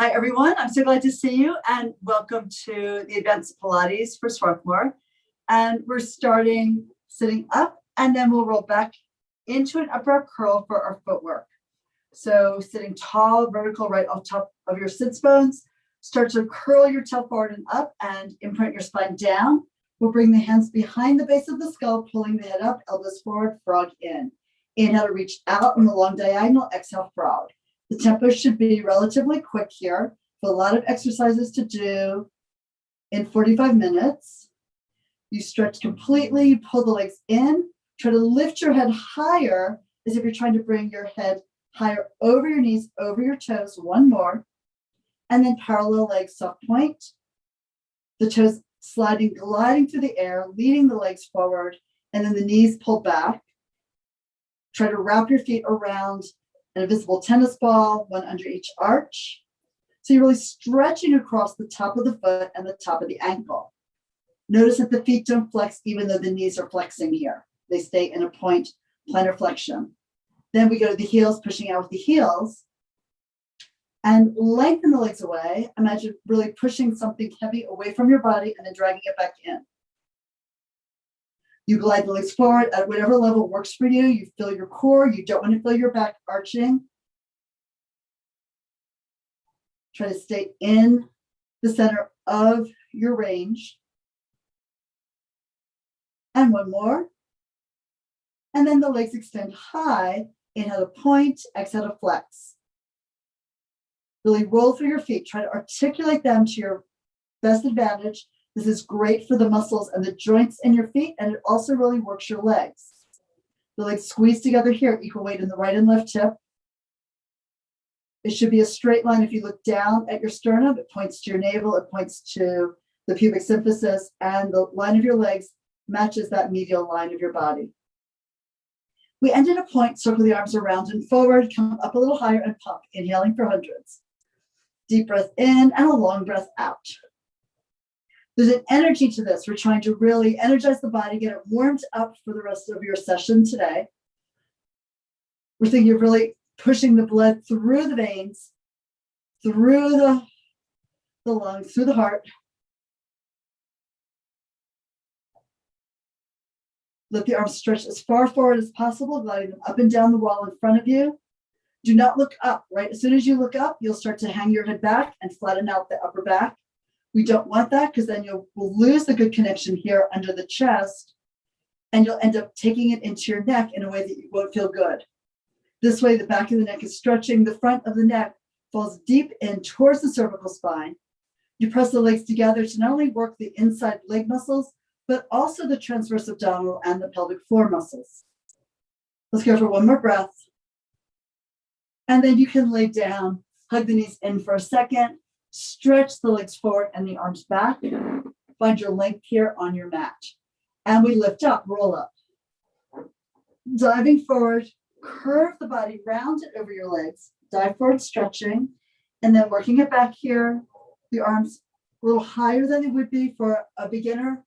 Hi, everyone. I'm so glad to see you and welcome to the Advanced Pilates for Swarthmore. And we're starting sitting up and then we'll roll back into an upper curl for our footwork. So sitting tall, vertical, right off top of your sits bones. Start to curl your tail forward and up and imprint your spine down. We'll bring the hands behind the base of the skull, pulling the head up, elbows forward, frog in. Inhale to reach out in the long diagonal, exhale, frog. The tempo should be relatively quick here. A lot of exercises to do in 45 minutes. You stretch completely, you pull the legs in, try to lift your head higher as if you're trying to bring your head higher over your knees, over your toes. One more. And then parallel legs, soft point. The toes sliding, gliding through the air, leading the legs forward, and then the knees pull back. Try to wrap your feet around an invisible tennis ball, one under each arch. So you're really stretching across the top of the foot and the top of the ankle. Notice that the feet don't flex even though the knees are flexing here. They stay in a point, plantar flexion. Then we go to the heels, pushing out with the heels. And lengthen the legs away. Imagine really pushing something heavy away from your body and then dragging it back in. You glide the legs forward at whatever level works for you. You feel your core. You don't want to feel your back arching. Try to stay in the center of your range. And one more. And then the legs extend high. Inhale to point, exhale to flex. Really roll through your feet. Try to articulate them to your best advantage. This is great for the muscles and the joints in your feet, and it also really works your legs. The legs squeeze together here, equal weight in the right and left hip. It should be a straight line. If you look down at your sternum, it points to your navel, it points to the pubic symphysis, and the line of your legs matches that medial line of your body. We end at a point, circle the arms around and forward, come up a little higher and pump, inhaling for hundreds. Deep breath in and a long breath out. There's an energy to this. We're trying to really energize the body, get it warmed up for the rest of your session today. We're thinking of really pushing the blood through the veins, through the lungs, through the heart. Let the arms stretch as far forward as possible, gliding them up and down the wall in front of you. Do not look up, right? As soon as you look up, you'll start to hang your head back and flatten out the upper back. We don't want that because then you'll lose the good connection here under the chest and you'll end up taking it into your neck in a way that you won't feel good. This way, the back of the neck is stretching. The front of the neck falls deep in towards the cervical spine. You press the legs together to not only work the inside leg muscles, but also the transverse abdominal and the pelvic floor muscles. Let's go for one more breath. And then you can lay down, hug the knees in for a second, stretch the legs forward and the arms back. Find your length here on your mat. And we lift up, roll up. Diving forward, curve the body, round it over your legs, dive forward, stretching, and then working it back here, the arms a little higher than they would be for a beginner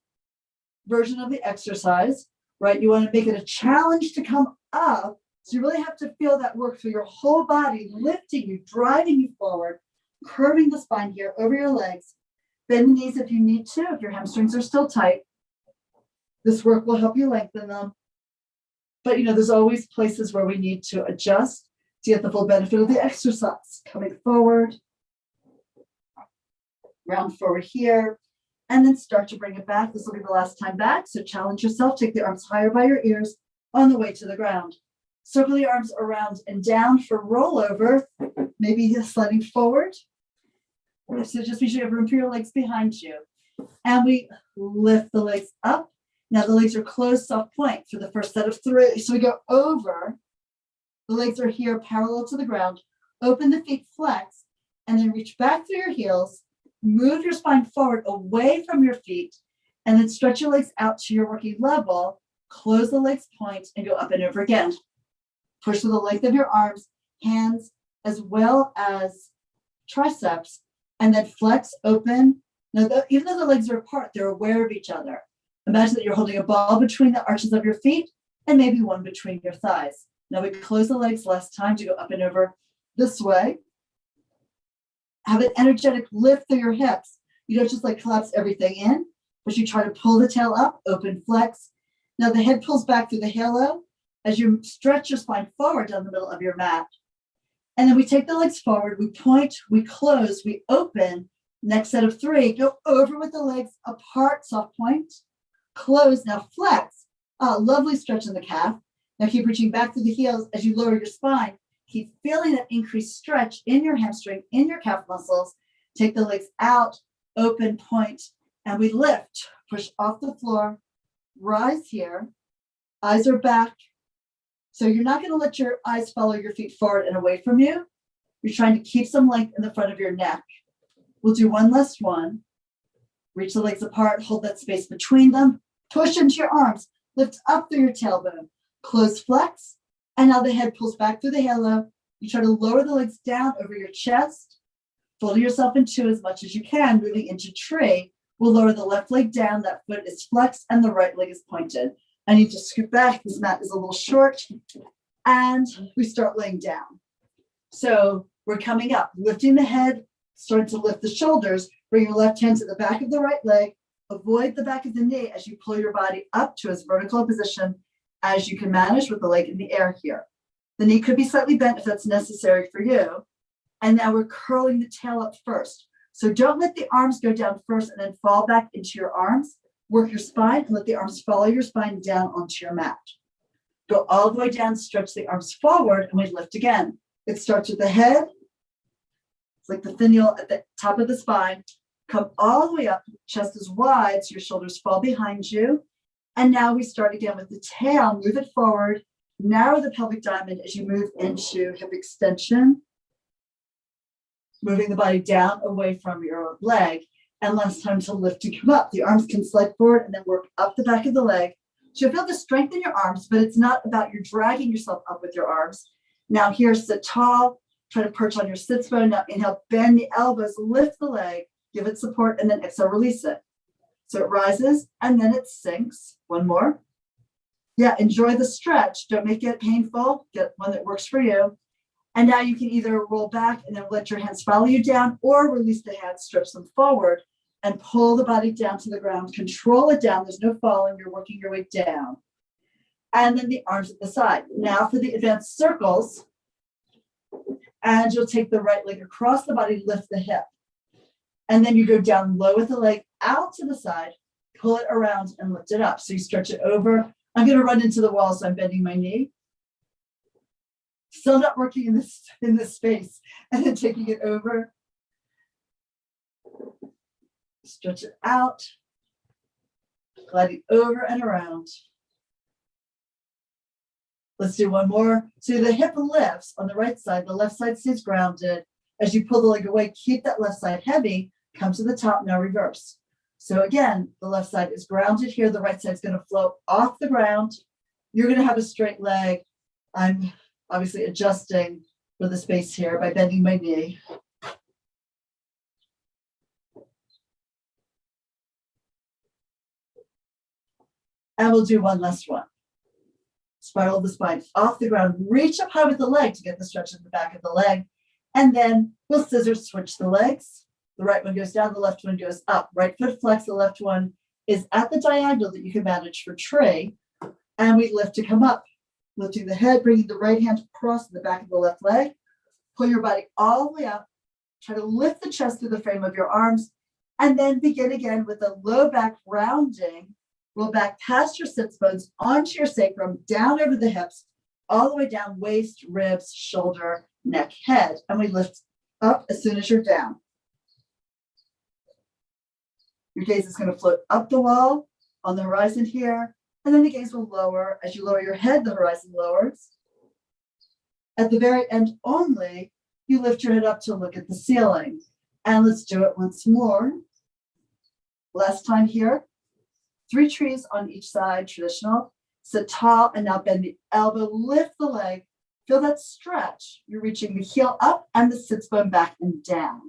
version of the exercise, right? You want to make it a challenge to come up. So you really have to feel that work through your whole body, lifting you, driving you forward, curving the spine here over your legs. Bend the knees if you need to, if your hamstrings are still tight. This work will help you lengthen them. But there's always places where we need to adjust to get the full benefit of the exercise. Coming forward, round forward here, and then start to bring it back. This will be the last time back, so challenge yourself. Take the arms higher by your ears on the way to the ground. Circle the arms around and down for rollover, maybe sliding forward. So just be sure you have room for your legs behind you. And we lift the legs up. Now the legs are closed, soft point for the first set of 3. So we go over. The legs are here parallel to the ground. Open the feet, flex, and then reach back through your heels. Move your spine forward away from your feet, and then stretch your legs out to your working level. Close the legs, point, and go up and over again. Push through the length of your arms, hands, as well as triceps, and then flex, open. Now, even though the legs are apart, they're aware of each other. Imagine that you're holding a ball between the arches of your feet and maybe one between your thighs. Now we close the legs last time to go up and over this way. have an energetic lift through your hips. You don't just like collapse everything in, but you try to pull the tail up, open, flex. Now the head pulls back through the halo as you stretch your spine forward down the middle of your mat. And then we take the legs forward, we point, we close, we open. Next set of 3, go over with the legs apart, soft point, close, now flex. Lovely stretch in the calf. Now keep reaching back through the heels as you lower your spine. Keep feeling that increased stretch in your hamstring, in your calf muscles. Take the legs out, open, point, and we lift, push off the floor, rise here, eyes are back. So you're not going to let your eyes follow your feet forward and away from you. You're trying to keep some length in the front of your neck. We'll do one last one. Reach the legs apart, hold that space between them, push into your arms, lift up through your tailbone, close, flex, and now the head pulls back through the halo. You try to lower the legs down over your chest, fold yourself in 2 as much as you can, moving into tree. We'll lower the left leg down, that foot is flexed, and the right leg is pointed. I need to scoot back, this mat is a little short, and we start laying down. So we're coming up, lifting the head, starting to lift the shoulders, bring your left hand to the back of the right leg, avoid the back of the knee as you pull your body up to as vertical a position as you can manage with the leg in the air here. The knee could be slightly bent if that's necessary for you. And now we're curling the tail up first. So don't let the arms go down first and then fall back into your arms. Work your spine and let the arms follow your spine down onto your mat. Go all the way down, stretch the arms forward, and we lift again. It starts with the head. It's like the finial at the top of the spine. Come all the way up, chest is wide, so your shoulders fall behind you. And now we start again with the tail, move it forward, narrow the pelvic diamond as you move into hip extension, moving the body down away from your leg. And last time to lift to come up. The arms can slide forward and then work up the back of the leg. So you'll feel the strength in your arms, but it's not about you dragging yourself up with your arms. Now here, sit tall, try to perch on your sits bone. Now inhale, bend the elbows, lift the leg, give it support, and then exhale, release it. So it rises and then it sinks. One more. Yeah, enjoy the stretch. Don't make it painful. Get one that works for you. And now you can either roll back and then let your hands follow you down, or release the hands, stretch them forward, and pull the body down to the ground. Control it down. There's no falling. You're working your way down. And then the arms at the side. Now for the advanced circles. And you'll take the right leg across the body, lift the hip. And then you go down low with the leg out to the side, pull it around and lift it up. So you stretch it over. I'm going to run into the wall, so I'm bending my knee. Still not working in this space. And then taking it over. Stretch it out. Gliding over and around. Let's do one more. So the hip lifts on the right side. The left side stays grounded. As you pull the leg away, keep that left side heavy. Come to the top, now reverse. So again, the left side is grounded here. The right side is going to float off the ground. You're going to have a straight leg. I'm obviously adjusting for the space here by bending my knee. And we'll do one last one. Spiral the spine off the ground. Reach up high with the leg to get the stretch in the back of the leg. And then we'll scissors switch the legs. The right one goes down, the left one goes up. Right foot flex, the left one is at the diagonal that you can manage for tray. And we lift to come up. Lifting the head, bringing the right hand across the back of the left leg. Pull your body all the way up. Try to lift the chest through the frame of your arms. And then begin again with a low back rounding. Roll back past your sits bones, onto your sacrum, down over the hips, all the way down, waist, ribs, shoulder, neck, head. And we lift up as soon as you're down. Your gaze is going to float up the wall on the horizon here. And then the gaze will lower. As you lower your head, the horizon lowers. At the very end only, you lift your head up to look at the ceiling. And let's do it once more. Last time here. 3 trees on each side, traditional. Sit tall and now bend the elbow, lift the leg. Feel that stretch. You're reaching the heel up and the sits bone back and down.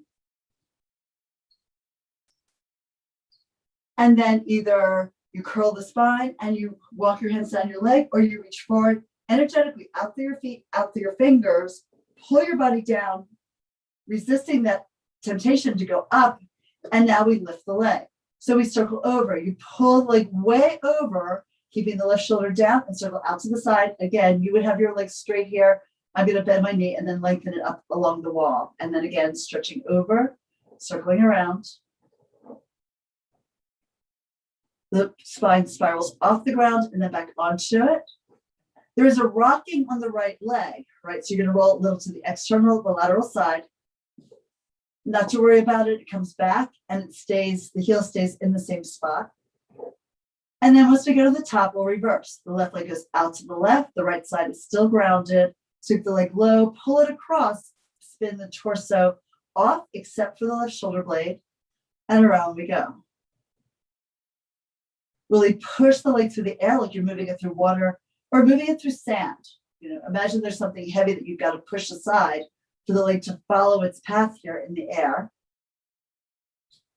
And then either you curl the spine and you walk your hands down your leg, or you reach forward energetically out through your feet, out through your fingers, pull your body down, resisting that temptation to go up, and now we lift the leg. So we circle over. You pull the leg way over, keeping the left shoulder down, and circle out to the side. Again, you would have your legs straight here. I'm going to bend my knee and then lengthen it up along the wall. And then again, stretching over, circling around. The spine spirals off the ground and then back onto it. There is a rocking on the right leg, right? So you're going to roll a little to the external, the lateral side. Not to worry about it. It comes back and it stays, the heel stays in the same spot. And then once we go to the top, we'll reverse. The left leg goes out to the left. The right side is still grounded. Sweep the leg low, pull it across, spin the torso off, except for the left shoulder blade, and around we go. Really push the leg through the air like you're moving it through water or moving it through sand. Imagine there's something heavy that you've got to push aside for the leg to follow its path here in the air.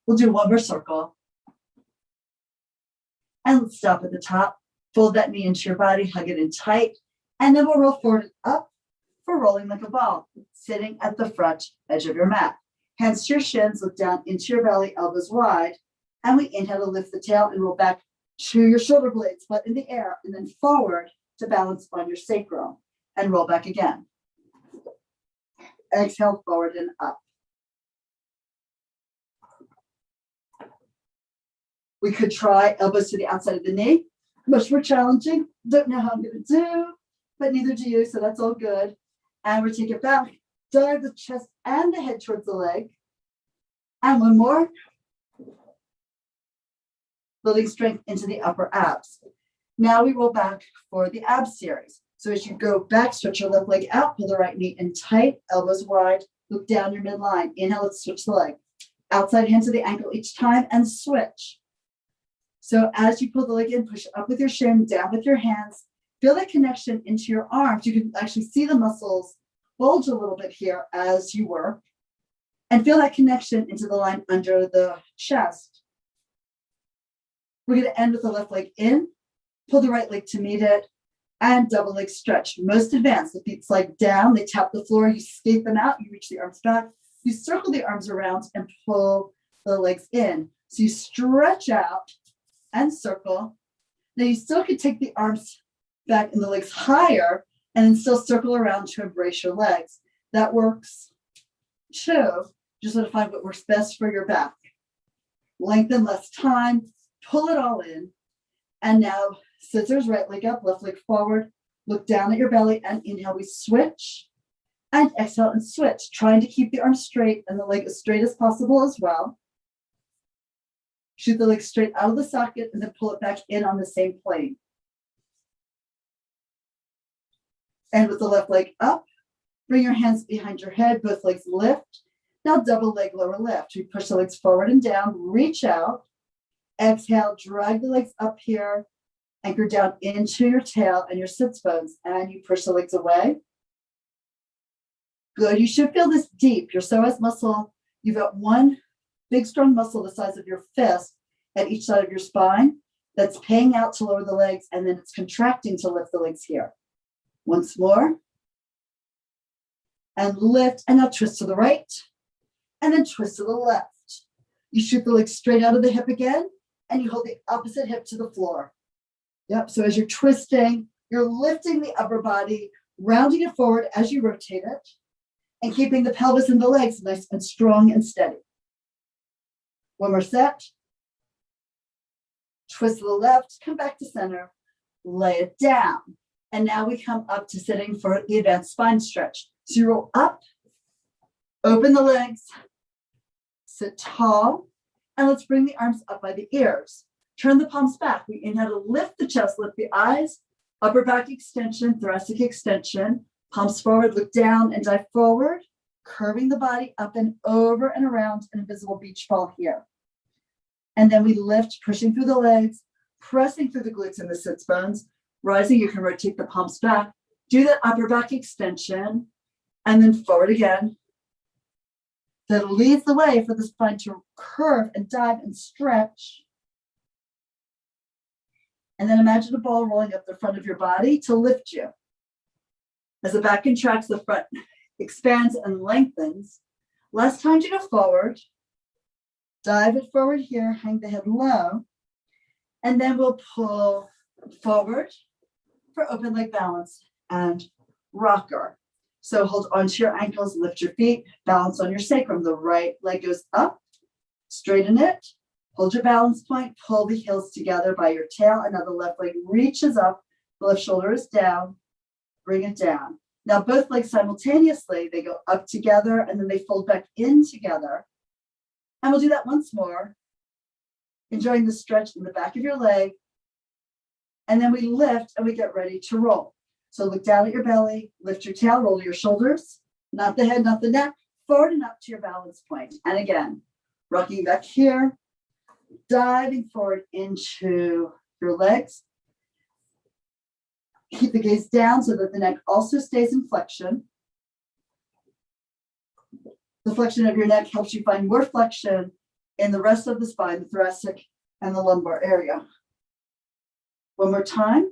We'll do one more circle. And let's stop at the top. Fold that knee into your body, hug it in tight, and then we'll roll forward and up for rolling like a ball, sitting at the front edge of your mat. Hands to your shins, look down into your belly, elbows wide, and we inhale to lift the tail and roll back to your shoulder blades, butt in the air, and then forward to balance on your sacrum, and roll back again. Exhale, forward and up. We could try elbows to the outside of the knee. Much more challenging. Don't know how I'm going to do, but neither do you, so that's all good. And we'll take it back. Dive the chest and the head towards the leg. And one more. Building strength into the upper abs. Now we roll back for the ab series. So as you go back, stretch your left leg out, pull the right knee in tight, elbows wide, look down your midline. Inhale, let's switch the leg. Outside hand to the ankle each time and switch. So as you pull the leg in, push up with your shin, down with your hands. Feel that connection into your arms. You can actually see the muscles bulge a little bit here as you work. And feel that connection into the line under the chest. We're going to end with the left leg in, pull the right leg to meet it, and double leg stretch. Most advanced. The feet slide down, they tap the floor, you skate them out, you reach the arms back, you circle the arms around and pull the legs in. So you stretch out and circle. Now you still could take the arms back and the legs higher and then still circle around to embrace your legs. That works too. Just want to find what works best for your back. Lengthen less time, pull it all in. And now scissors, right leg up, left leg forward. Look down at your belly and inhale, we switch. And exhale and switch, trying to keep the arms straight and the leg as straight as possible as well. Shoot the leg straight out of the socket and then pull it back in on the same plane. And with the left leg up, bring your hands behind your head, both legs lift. Now double leg, lower lift. We push the legs forward and down, reach out. Exhale, drag the legs up here, anchor down into your tail and your sits bones, and you push the legs away. Good, you should feel this deep. Your psoas muscle, you've got one big strong muscle the size of your fist at each side of your spine that's paying out to lower the legs, and then it's contracting to lift the legs here. Once more. And lift, and now twist to the right, and then twist to the left. You shoot the legs straight out of the hip again, and you hold the opposite hip to the floor. Yep, so as you're twisting, you're lifting the upper body, rounding it forward as you rotate it, and keeping the pelvis and the legs nice and strong and steady. One more set. Twist to the left, come back to center, lay it down. And now we come up to sitting for the advanced spine stretch. So you roll up, open the legs, sit tall, and let's bring the arms up by the ears. Turn the palms back. We inhale to lift the chest, lift the eyes, upper back extension, thoracic extension, palms forward, look down and dive forward, curving the body up and over and around an invisible beach ball here. And then we lift, pushing through the legs, pressing through the glutes and the sits bones. Rising, you can rotate the palms back, do that upper back extension, and then forward again. That leads the way for the spine to curve and dive and stretch. And then imagine a ball rolling up the front of your body to lift you. As the back contracts, the front expands and lengthens. Last time to go forward. Dive it forward here, hang the head low, and then we'll pull forward for open leg balance and rocker. So hold onto your ankles, lift your feet, balance on your sacrum. The right leg goes up, straighten it, hold your balance point, pull the heels together by your tail, and now the left leg reaches up, the left shoulder is down, bring it down. Now both legs simultaneously, they go up together and then they fold back in together. And we'll do that once more, enjoying the stretch in the back of your leg. And then we lift and we get ready to roll. So look down at your belly, lift your tail, roll your shoulders, not the head, not the neck, forward and up to your balance point. And again, rocking back here, diving forward into your legs. Keep the gaze down so that the neck also stays in flexion. The flexion of your neck helps you find more flexion in the rest of the spine, the thoracic and the lumbar area. One more time.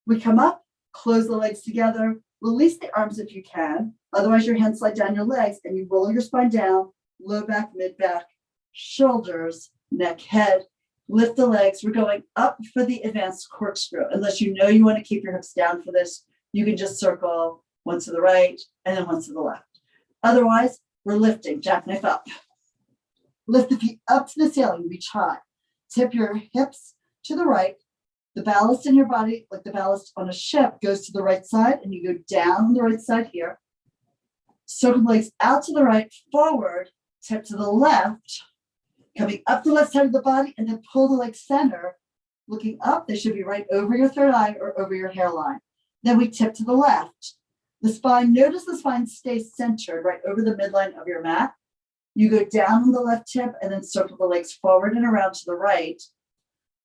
We come up, close the legs together, release the arms if you can. Otherwise, your hands slide down your legs and you roll your spine down, low back, mid back, shoulders, neck, head. Lift the legs. We're going up for the advanced corkscrew. Unless you know you want to keep your hips down for this, you can just circle one to the right and then one to the left. Otherwise, we're lifting, jackknife up. Lift the feet up to the ceiling, reach high. Tip your hips to the right. The ballast in your body, like the ballast on a ship, goes to the right side and you go down on the right side here. Circle the legs out to the right, forward, tip to the left, coming up the left side of the body, and then pull the legs center, looking up. They should be right over your third eye or over your hairline. Then we tip to the left. The spine, notice the spine stays centered right over the midline of your mat. You go down on the left tip and then circle the legs forward and around to the right.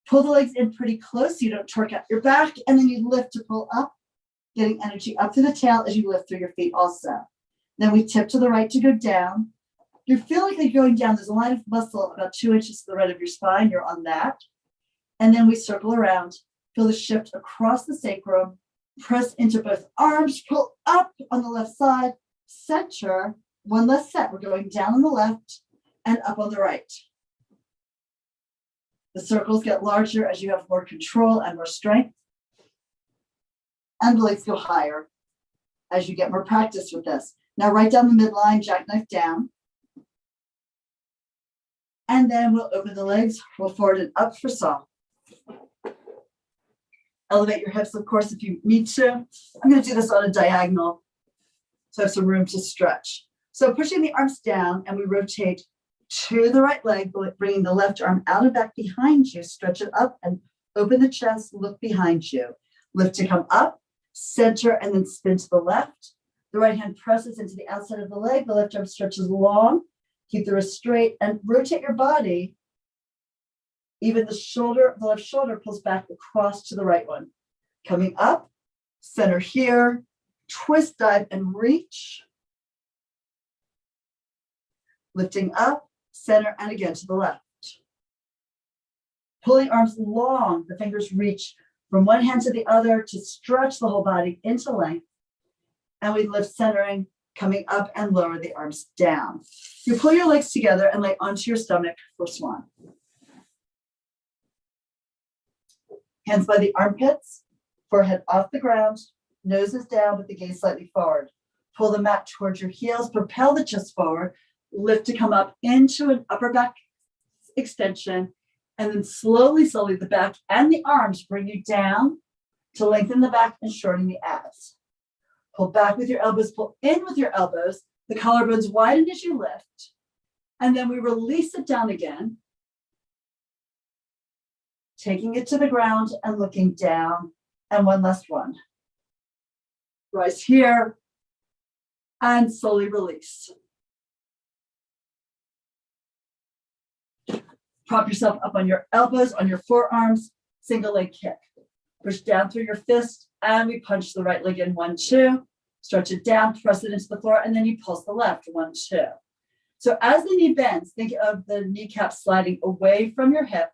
Pull the legs in pretty close so you don't torque out your back, and then you lift to pull up, getting energy up through the tail as you lift through your feet also. Then we tip to the right to go down. You feel like you're going down. There's a line of muscle about 2 inches to the right of your spine. You're on that. And then we circle around. Feel the shift across the sacrum. Press into both arms. Pull up on the left side. Center. One less set. We're going down on the left and up on the right. The circles get larger as you have more control and more strength. And the legs go higher as you get more practice with this. Now right down the midline, jackknife down. And then we'll open the legs, roll forward and up for saw. Elevate your hips, of course, if you need to. I'm going to do this on a diagonal so I have some room to stretch. So pushing the arms down, and we rotate to the right leg, bringing the left arm out and back behind you. Stretch it up and open the chest, look behind you. Lift to come up, center, and then spin to the left. The right hand presses into the outside of the leg. The left arm stretches long. Keep the wrist straight and rotate your body. Even the left shoulder pulls back across to the right one. Coming up, center here, twist, dive, and reach. Lifting up, center, and again to the left. Pulling arms long, the fingers reach from one hand to the other to stretch the whole body into length. And we lift centering, coming up and lower the arms down. You pull your legs together and lay onto your stomach for swan. Hands by the armpits, forehead off the ground, nose is down with the gaze slightly forward. Pull the mat towards your heels, propel the chest forward, lift to come up into an upper back extension, and then slowly the back and the arms bring you down to lengthen the back and shorten the abs. Pull back with your elbows, pull in with your elbows. The collarbones widen as you lift. And then we release it down again, taking it to the ground and looking down. And one last one. Rise here and slowly release. Prop yourself up on your elbows, on your forearms, single leg kick. Push down through your fist, and we punch the right leg in, 1, 2. Stretch it down, press it into the floor, and then you pulse the left, 1, 2. So as the knee bends, think of the kneecap sliding away from your hip.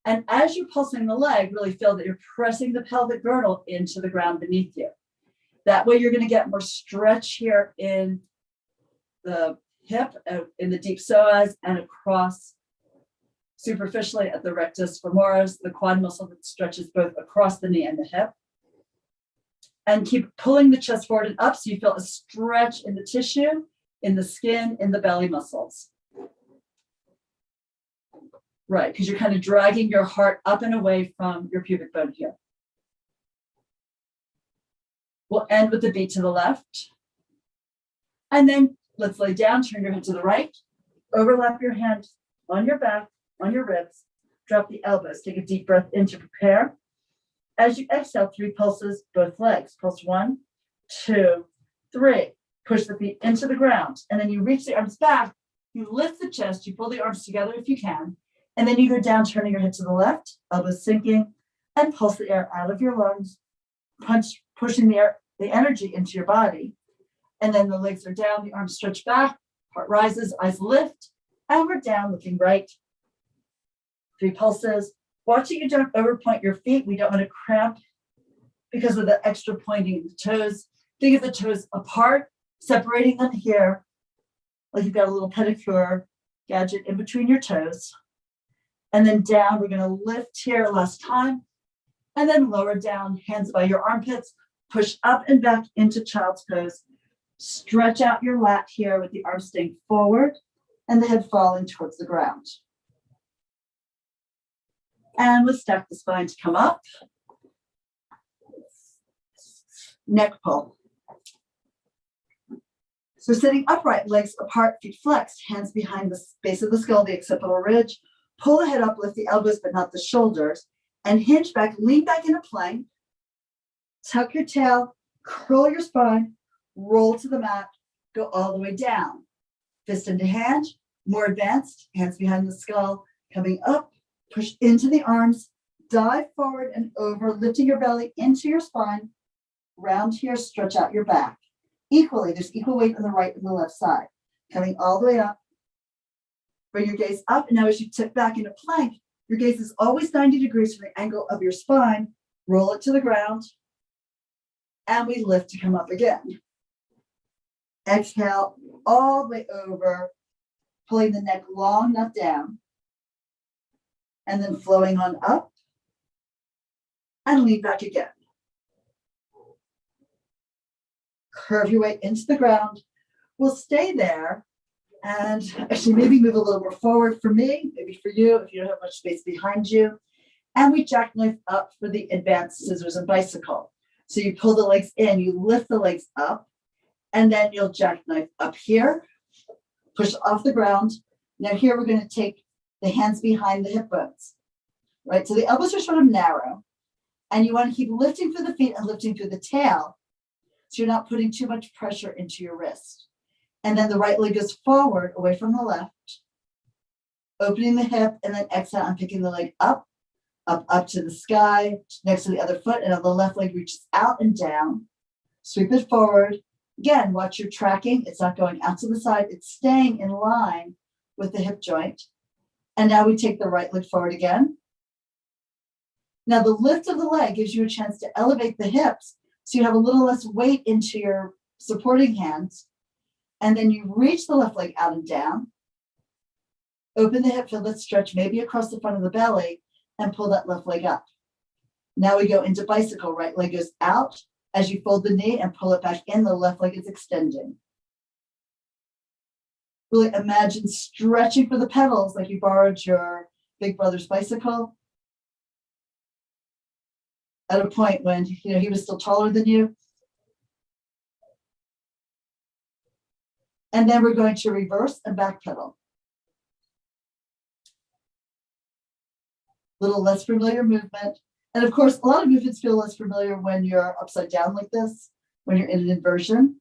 And as you're pulsing the leg, really feel that you're pressing the pelvic girdle into the ground beneath you. That way you're going to get more stretch here in the hip, in the deep psoas, and across superficially at the rectus femoris, the quad muscle that stretches both across the knee and the hip. And keep pulling the chest forward and up so you feel a stretch in the tissue, in the skin, in the belly muscles. Right, because you're kind of dragging your heart up and away from your pubic bone here. We'll end with the beat to the left. And then let's lay down, turn your head to the right, overlap your hand on your back, on your ribs, drop the elbows, take a deep breath in to prepare. As you exhale, 3 pulses, both legs. Pulse 1, 2, 3. Push the feet into the ground. And then you reach the arms back, you lift the chest, you pull the arms together if you can. And then you go down, turning your head to the left, elbows sinking, and pulse the air out of your lungs, pushing the energy into your body. And then the legs are down, the arms stretch back, heart rises, eyes lift, and we're down, looking right. 3 pulses. Watching you don't overpoint your feet. We don't want to cramp because of the extra pointing of the toes. Think of the toes apart, separating them here, like you've got a little pedicure gadget in between your toes. And then down, we're going to lift here last time, and then lower down, hands by your armpits, push up and back into child's pose. Stretch out your lat here with the arms staying forward and the head falling towards the ground. And we'll stack the spine to come up. Neck pull. So sitting upright, legs apart, feet flexed, hands behind the base of the skull, the occipital ridge. Pull the head up, lift the elbows, but not the shoulders, and hinge back, lean back into plank. Tuck your tail, curl your spine, roll to the mat, go all the way down. Fist into hand, more advanced, hands behind the skull, coming up, push into the arms, dive forward and over, lifting your belly into your spine. Round here, stretch out your back. Equally, there's equal weight on the right and the left side. Coming all the way up. Bring your gaze up, and now as you tip back into plank, your gaze is always 90 degrees from the angle of your spine. Roll it to the ground, and we lift to come up again. Exhale all the way over, pulling the neck long, not down, and then flowing on up, and lean back again. Curve your way into the ground. We'll stay there. And actually maybe move a little more forward for me, maybe for you, if you don't have much space behind you. And we jackknife up for the advanced scissors and bicycle. So you pull the legs in, you lift the legs up, and then you'll jackknife up here, push off the ground. Now here we're going to take the hands behind the hip bones, right? So the elbows are sort of narrow, and you want to keep lifting through the feet and lifting through the tail, so you're not putting too much pressure into your wrist. And then the right leg goes forward, away from the left, opening the hip, and then exhale and picking the leg up to the sky, next to the other foot, and the left leg reaches out and down. Sweep it forward. Again, watch your tracking. It's not going out to the side. It's staying in line with the hip joint. And now we take the right leg forward again. Now the lift of the leg gives you a chance to elevate the hips, so you have a little less weight into your supporting hands. And then you reach the left leg out and down, open the hip, feel that stretch maybe across the front of the belly, and pull that left leg up. Now we go into bicycle. Right leg goes out. As you fold the knee and pull it back in, the left leg is extending. Really imagine stretching for the pedals like you borrowed your big brother's bicycle at a point when he was still taller than you. And then we're going to reverse and backpedal. Little less familiar movement. And of course, a lot of movements feel less familiar when you're upside down like this, when you're in an inversion.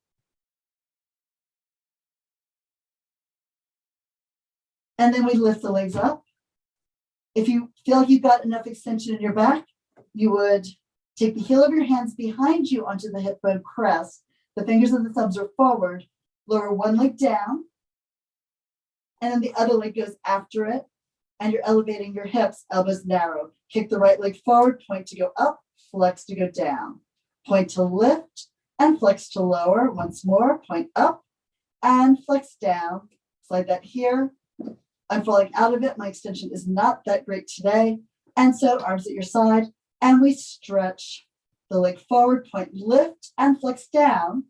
And then we lift the legs up. If you feel like you've got enough extension in your back, you would take the heel of your hands behind you onto the hip bone crest. The fingers and the thumbs are forward. Lower one leg down, and then the other leg goes after it, and you're elevating your hips, elbows narrow. Kick the right leg forward, point to go up, flex to go down. Point to lift, and flex to lower. Once more, point up and flex down. Slide that here. I'm falling out of it. My extension is not that great today. And so arms at your side, and we stretch the leg forward, point, lift and flex down,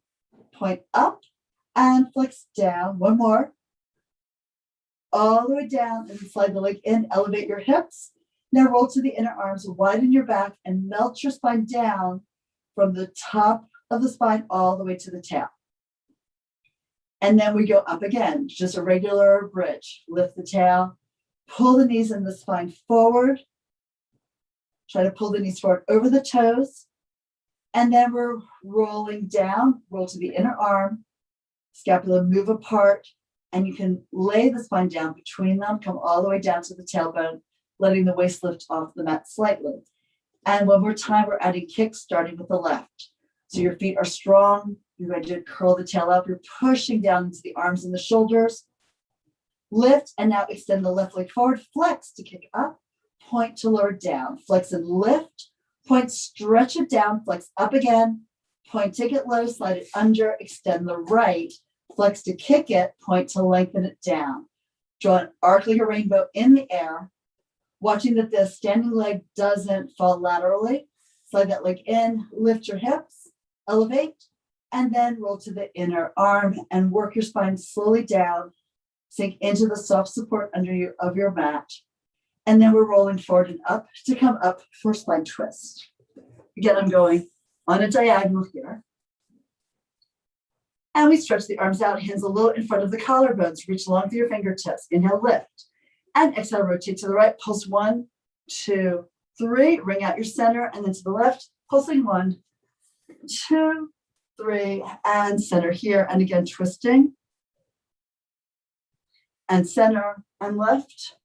point up and flex down. One more. All the way down and slide the leg in, elevate your hips. Now roll to the inner arms, widen your back and melt your spine down from the top of the spine all the way to the tail. And then we go up again, just a regular bridge. Lift the tail, pull the knees and the spine forward. Try to pull the knees forward over the toes. And then we're rolling down, roll to the inner arm, scapula move apart, and you can lay the spine down between them, come all the way down to the tailbone, letting the waist lift off the mat slightly. And one more time, we're adding kicks, starting with the left. So your feet are strong. You're going to curl the tail up. You're pushing down into the arms and the shoulders. Lift, and now extend the left leg forward. Flex to kick up. Point to lower down. Flex and lift. Point, stretch it down. Flex up again. Point, take it low, slide it under. Extend the right. Flex to kick it. Point to lengthen it down. Draw an arc like a rainbow in the air. Watching that the standing leg doesn't fall laterally. Slide that leg in. Lift your hips. Elevate. And then roll to the inner arm and work your spine slowly down. Sink into the soft support under you of your mat. And then we're rolling forward and up to come up for spine twist. Again, I'm going on a diagonal here. And we stretch the arms out, hands a little in front of the collarbones. Reach long through your fingertips. Inhale, lift. And exhale, rotate to the right. Pulse 1, 2, 3. Ring out your center. And then to the left, pulsing 1, 2, 3, and center here. And again, twisting. And center and left.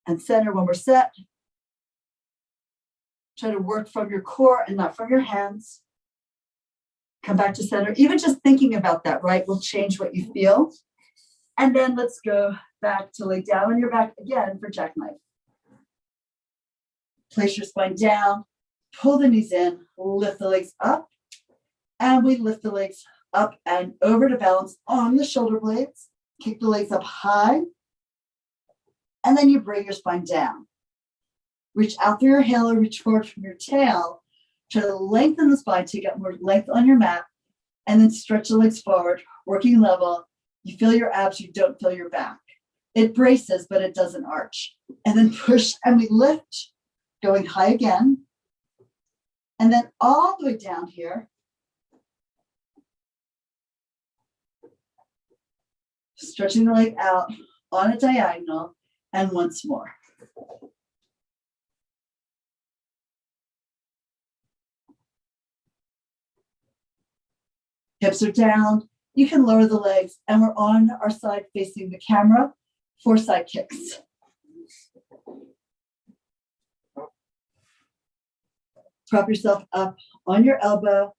And center when we're set. Try to work from your core and not from your hands. Come back to center. Even just thinking about that, right, will change what you feel. And then let's go back to lay down on your back again for jackknife. Place your spine down. Pull the knees in. Lift the legs up. And we lift the legs up and over to balance on the shoulder blades. Kick the legs up high. And then you bring your spine down. Reach out through your halo, reach forward from your tail. Try to lengthen the spine, take out more length on your mat, and then stretch the legs forward, working level. You feel your abs, you don't feel your back. It braces, but it doesn't arch. And then push, and we lift, going high again. And then all the way down here. Stretching the leg out on a diagonal, and once more. Hips are down. You can lower the legs, and we're on our side facing the camera for side kicks. Prop yourself up on your elbow.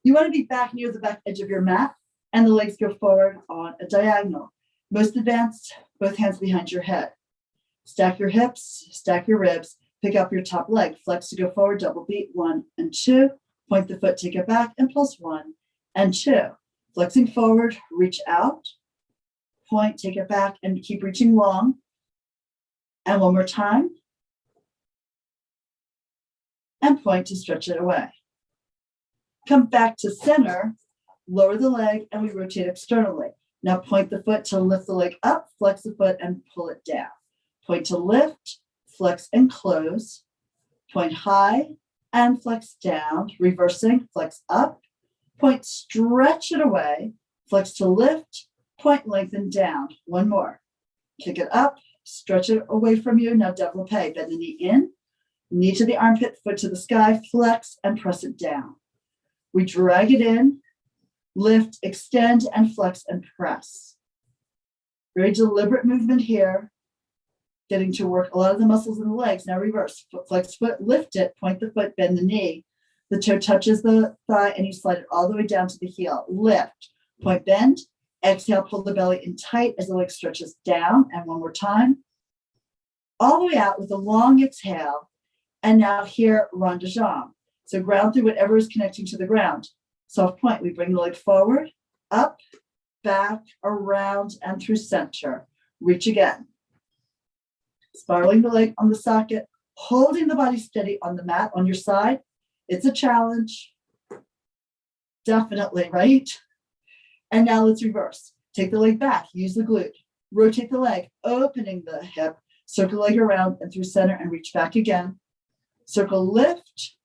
You want to be back near the back edge of your mat, and the legs go forward on a diagonal. Most advanced, both hands behind your head. Stack your hips, stack your ribs, pick up your top leg, flex to go forward, double beat, 1 and 2. Point the foot, take it back, and pulse 1 and 2. Flexing forward, reach out, point, take it back, and keep reaching long. And one more time. And point to stretch it away. Come back to center, lower the leg, and we rotate externally. Now point the foot to lift the leg up, flex the foot, and pull it down. Point to lift, flex and close. Point high and flex down, reversing, flex up. Point, stretch it away, flex to lift, point, lengthen down. One more. Kick it up, stretch it away from you. Now développé, bend the knee in, knee to the armpit, foot to the sky, flex and press it down. We drag it in, lift, extend, and flex and press. Very deliberate movement here, getting to work a lot of the muscles in the legs. Now reverse, flex foot, lift it, point the foot, bend the knee. The toe touches the thigh and you slide it all the way down to the heel. Lift, point, bend, exhale, pull the belly in tight as the leg stretches down. And one more time. All the way out with a long exhale. And now here, rond de jambe. So ground through whatever is connecting to the ground. Soft point, we bring the leg forward, up, back, around, and through center. Reach again. Spiraling the leg on the socket, holding the body steady on the mat on your side. It's a challenge. Definitely, right? And now let's reverse. Take the leg back, use the glute. Rotate the leg, opening the hip, circle the leg around and through center and reach back again. Circle, lift,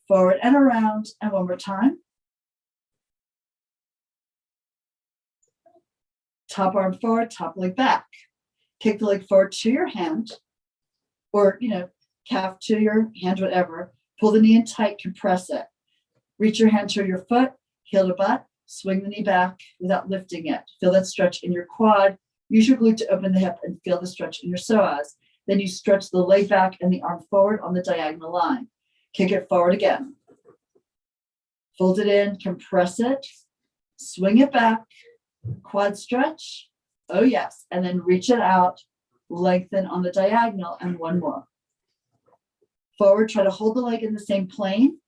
forward and around, and one more time. Top arm forward, top leg back. Kick the leg forward to your hand, or, calf to your hand, whatever. Pull the knee in tight, compress it. Reach your hand to your foot, heel to butt, swing the knee back without lifting it. Feel that stretch in your quad. Use your glute to open the hip and feel the stretch in your psoas. Then you stretch the leg back and the arm forward on the diagonal line. Kick it forward again. Fold it in, compress it, swing it back, quad stretch. Oh yes, and then reach it out, lengthen on the diagonal, and one more. Forward, try to hold the leg in the same plane.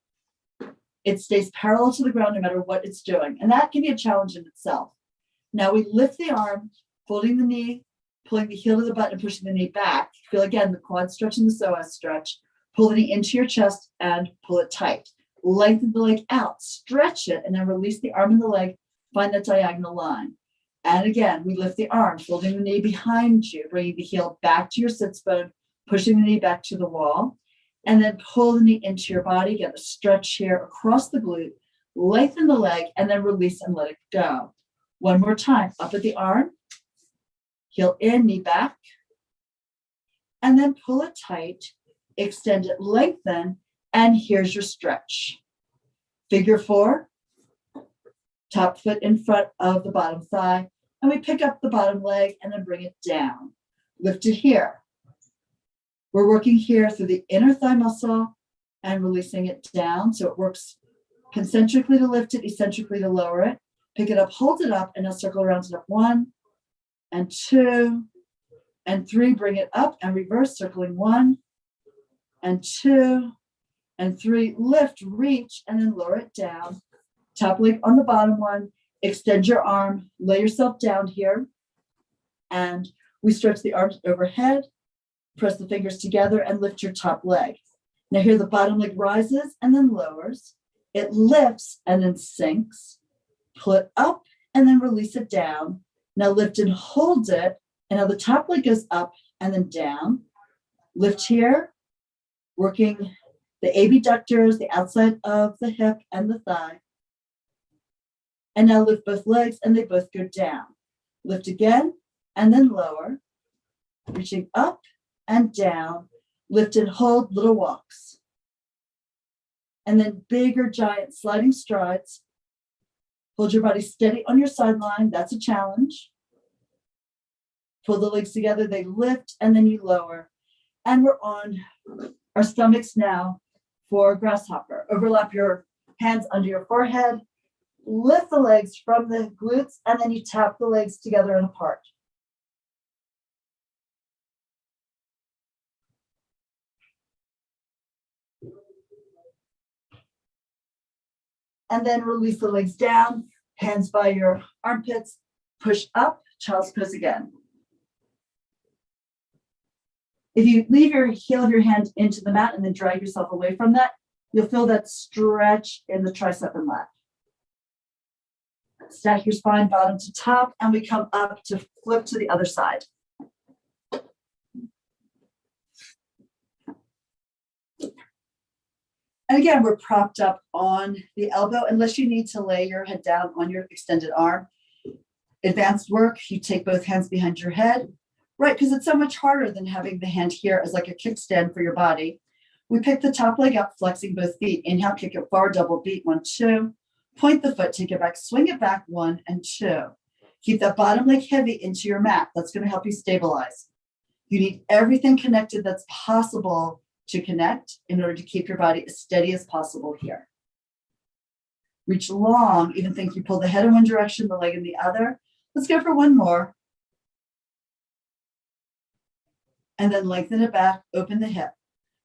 It stays parallel to the ground no matter what it's doing. And that can be a challenge in itself. Now we lift the arm, folding the knee, pulling the heel to the butt and pushing the knee back. Feel again the quad stretch and the psoas stretch. Pull the knee into your chest and pull it tight. Lengthen the leg out, stretch it, and then release the arm and the leg. Find that diagonal line. And again, we lift the arm, folding the knee behind you, bringing the heel back to your sits bone, pushing the knee back to the wall, and then pull the knee into your body. Get a stretch here across the glute, lengthen the leg, and then release and let it go. One more time, up at the arm, heel in, knee back, and then pull it tight, extend it, lengthen, and here's your stretch. Figure 4. Top foot in front of the bottom thigh, and we pick up the bottom leg and then bring it down. Lift it here. We're working here through the inner thigh muscle and releasing it down. So it works concentrically to lift it, eccentrically to lower it. Pick it up, hold it up, and now circle around it up 1 and 2 and 3. Bring it up and reverse, circling 1 and 2 and 3. Lift, reach, and then lower it down. Top leg on the bottom one, extend your arm, lay yourself down here, and we stretch the arms overhead, press the fingers together, and lift your top leg. Now here the bottom leg rises and then lowers. It lifts and then sinks. Pull it up and then release it down. Now lift and hold it, and now the top leg goes up and then down. Lift here, working the abductors, the outside of the hip and the thigh. And now lift both legs and they both go down. Lift again and then lower, reaching up and down. Lift and hold, little walks. And then bigger, giant sliding strides. Hold your body steady on your sideline. That's a challenge. Pull the legs together, they lift, and then you lower. And we're on our stomachs now for Grasshopper. Overlap your hands under your forehead. Lift the legs from the glutes, and then you tap the legs together and apart. And then release the legs down, hands by your armpits, push up, child's pose again. If you leave your heel of your hand into the mat and then drag yourself away from that, you'll feel that stretch in the tricep and lat. Stack your spine bottom to top, and we come up to flip to the other side. And again, we're propped up on the elbow, unless you need to lay your head down on your extended arm. Advanced work, you take both hands behind your head, right? Because it's so much harder than having the hand here as like a kickstand for your body. We pick the top leg up, flexing both feet. Inhale, kick it forward, double beat, 1, 2. Point the foot, take it back, swing it back, 1 and 2. Keep that bottom leg heavy into your mat. That's going to help you stabilize. You need everything connected that's possible to connect in order to keep your body as steady as possible here. Reach long, even think you pull the head in one direction, the leg in the other. Let's go for one more. And then lengthen it back, open the hip.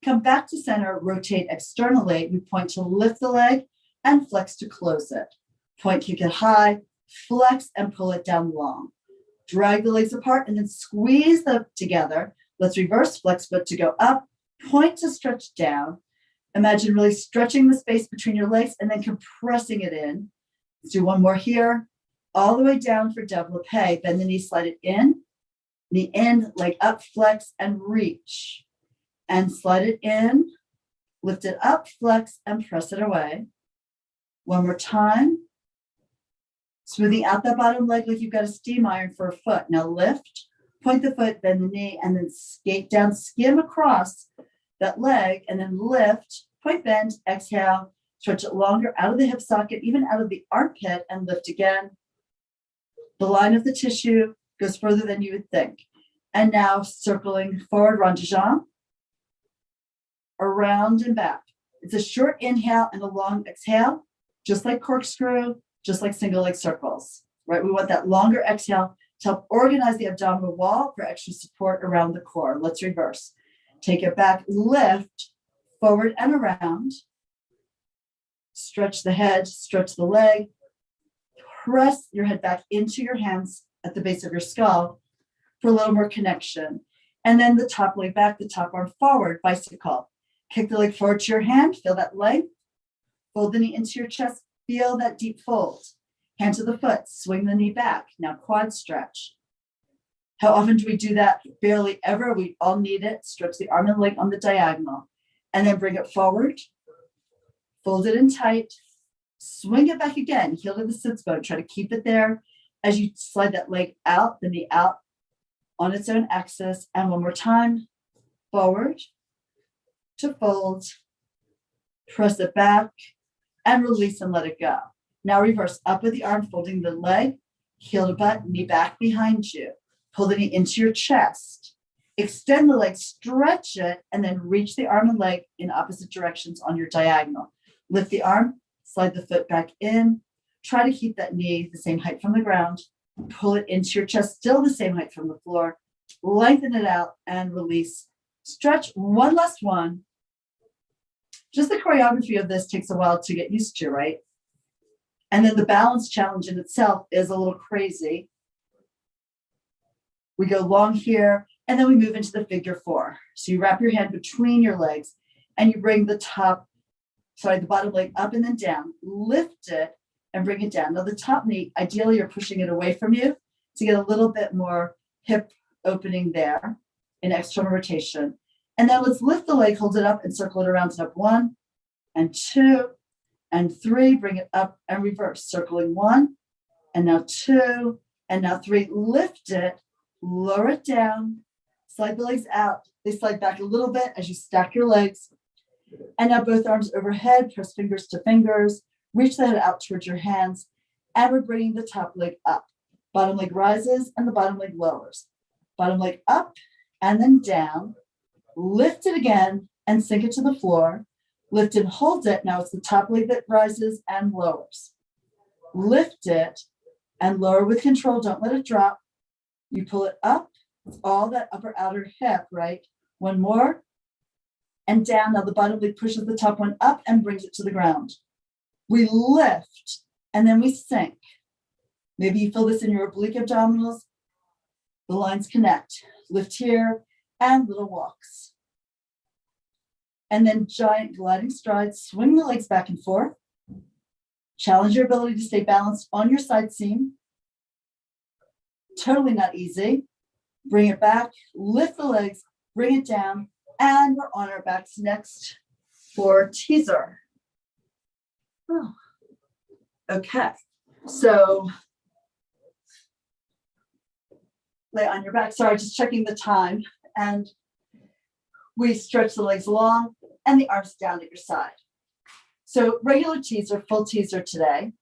Come back to center, rotate externally. We point to lift the leg and flex to close it. Point, kick it high, flex and pull it down long. Drag the legs apart and then squeeze them together. Let's reverse, flex foot to go up, point to stretch down. Imagine really stretching the space between your legs and then compressing it in. Let's do one more here. All the way down for développé. Bend the knee, slide it in. Knee in, leg up, flex and reach. And slide it in, lift it up, flex and press it away. One more time. Smoothing out that bottom leg like you've got a steam iron for a foot. Now lift, point the foot, bend the knee, and then skate down, skim across that leg, and then lift, point, bend, exhale, stretch it longer out of the hip socket, even out of the armpit, and lift again. The line of the tissue goes further than you would think. And now circling forward, rond de jambe, around and back. It's a short inhale and a long exhale, just like corkscrew, just like single leg circles, right? We want that longer exhale to help organize the abdominal wall for extra support around the core. Let's reverse. Take it back, lift, forward and around. Stretch the head, stretch the leg. Press your head back into your hands at the base of your skull for a little more connection. And then the top leg back, the top arm forward, bicycle. Kick the leg forward to your hand, feel that leg. Fold the knee into your chest, feel that deep fold. Hand to the foot, swing the knee back. Now quad stretch. How often do we do that? Barely ever. We all need it. Stretch the arm and leg on the diagonal. And then bring it forward. Fold it in tight. Swing it back again. Heel to the sits bone. Try to keep it there as you slide that leg out, the knee out on its own axis. And one more time. Forward to fold. Press it back and release and let it go. Now reverse up with the arm, folding the leg, heel to butt, knee back behind you. Pull the knee into your chest. Extend the leg, stretch it, and then reach the arm and leg in opposite directions on your diagonal. Lift the arm, slide the foot back in. Try to keep that knee the same height from the ground. Pull it into your chest, still the same height from the floor. Lengthen it out and release. Stretch one last one. Just the choreography of this takes a while to get used to, right? And then the balance challenge in itself is a little crazy. We go long here, and then we move into the figure four. So you wrap your hand between your legs, and you bring the bottom leg up and then down. Lift it and bring it down. Now the top knee, ideally you're pushing it away from you to get a little bit more hip opening there in external rotation. And then let's lift the leg, hold it up and circle it around to up 1 and 2 and 3. Bring it up and reverse, circling 1 and now 2 and now 3. Lift it, lower it down, slide the legs out. They slide back a little bit as you stack your legs. And now both arms overhead, press fingers to fingers, reach the head out towards your hands, and we're bringing the top leg up. Bottom leg rises and the bottom leg lowers. Bottom leg up and then down. Lift it again and sink it to the floor. Lift and hold it. Now it's the top leg that rises and lowers. Lift it and lower with control. Don't let it drop. You pull it up. It's all that upper outer hip, right? One more. And down. Now the bottom leg pushes the top one up and brings it to the ground. We lift and then we sink. Maybe you feel this in your oblique abdominals. The lines connect. Lift here and little walks. And then giant gliding strides. Swing the legs back and forth. Challenge your ability to stay balanced on your side seam. Totally not easy. Bring it back. Lift the legs. Bring it down. And we're on our backs next for teaser. Oh. Okay. So lay on your back. Sorry, just checking the time. And we stretch the legs long and the arms down at your side. So regular teaser, full teaser today.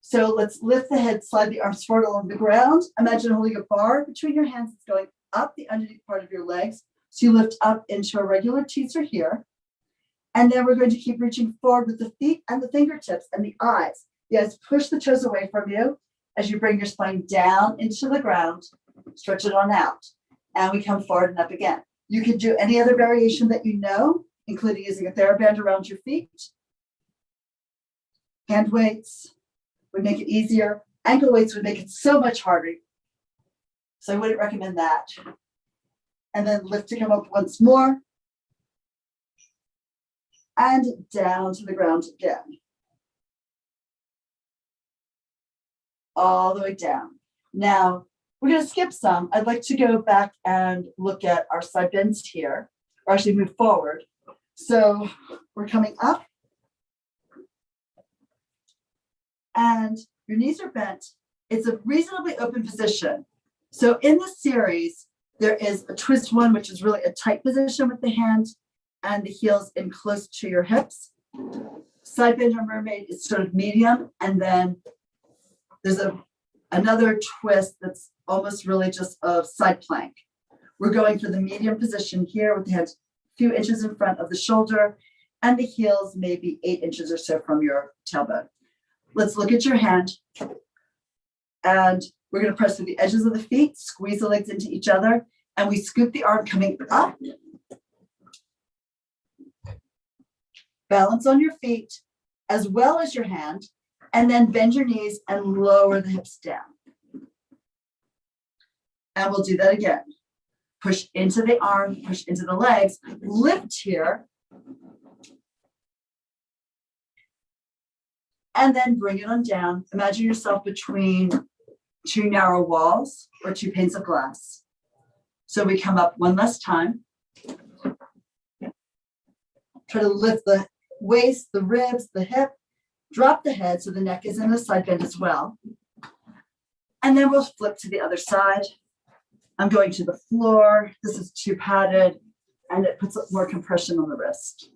So let's lift the head, slide the arms forward along the ground. Imagine holding a bar between your hands. It's going up the underneath part of your legs. So you lift up into a regular teaser here. And then we're going to keep reaching forward with the feet and the fingertips and the eyes. The eyes push the toes away from you as you bring your spine down into the ground. Stretch it on out. And we come forward and up again. You can do any other variation that you know including using a TheraBand around your feet. Hand weights would make it easier. Ankle weights would make it so much harder. So I wouldn't recommend that. And then lifting them up once more. And down to the ground again. All the way down. Now, we're going to skip some. I'd like to go back and look at our side bends here, or actually move forward. So we're coming up. And your knees are bent. It's a reasonably open position. So in this series, there is a twist one, which is really a tight position with the hand and the heels in close to your hips. Side bend or mermaid is sort of medium. And then there's another twist that's almost really just a side plank. We're going for the medium position here with the hands a few inches in front of the shoulder and the heels maybe 8 inches or so from your tailbone. Let's look at your hand. And we're going to press through the edges of the feet, squeeze the legs into each other, and we scoop the arm coming up. Balance on your feet as well as your hand, and then bend your knees and lower the hips down. And we'll do that again. Push into the arm, push into the legs, lift here. And then bring it on down. Imagine yourself between 2 narrow walls or 2 panes of glass. So we come up one last time. Try to lift the waist, the ribs, the hip, drop the head so the neck is in a side bend as well. And then we'll flip to the other side. I'm going to the floor. This is too padded and it puts more compression on the wrist.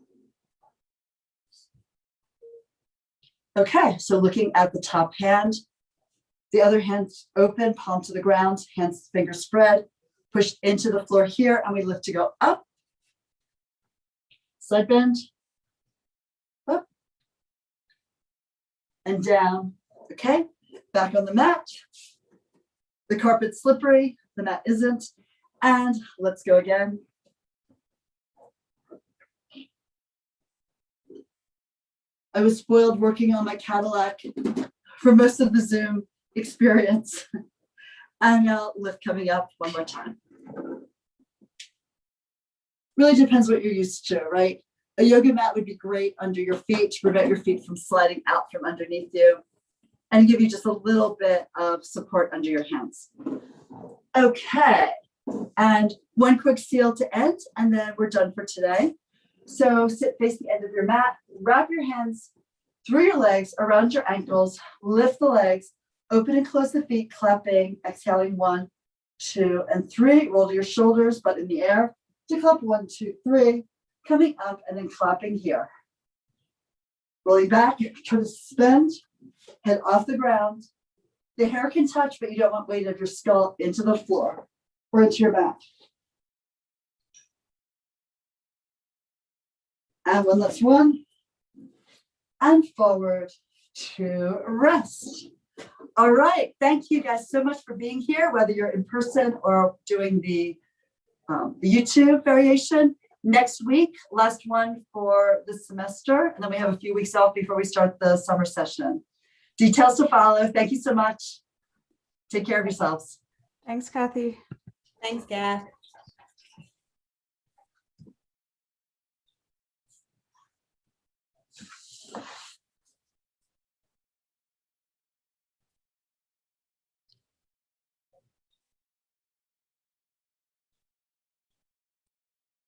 Okay, so looking at the top hand, the other hand's open, palm to the ground, hands, fingers spread, push into the floor here, and we lift to go up, side bend, up, and down. Okay, back on the mat. The carpet's slippery, the mat isn't, and let's go again. I was spoiled working on my Cadillac for most of the Zoom experience. And now lift coming up one more time. Really depends what you're used to, right? A yoga mat would be great under your feet to prevent your feet from sliding out from underneath you and give you just a little bit of support under your hands. Okay, and one quick seal to end, and then we're done for today. So sit face the end of your mat, wrap your hands through your legs, around your ankles, lift the legs, open and close the feet, clapping, exhaling 1, 2, and 3. Roll to your shoulders, but in the air. To clap 1, 2, 3, coming up and then clapping here. Rolling back, try to suspend, head off the ground. The hair can touch, but you don't want weight of your skull into the floor or into your back. And one last one. And forward to rest. All right. Thank you guys so much for being here, whether you're in person or doing the YouTube variation. Next week, last one for the semester. And then we have a few weeks off before we start the summer session. Details to follow. Thank you so much. Take care of yourselves. Thanks, Cathy. Thanks, Gath.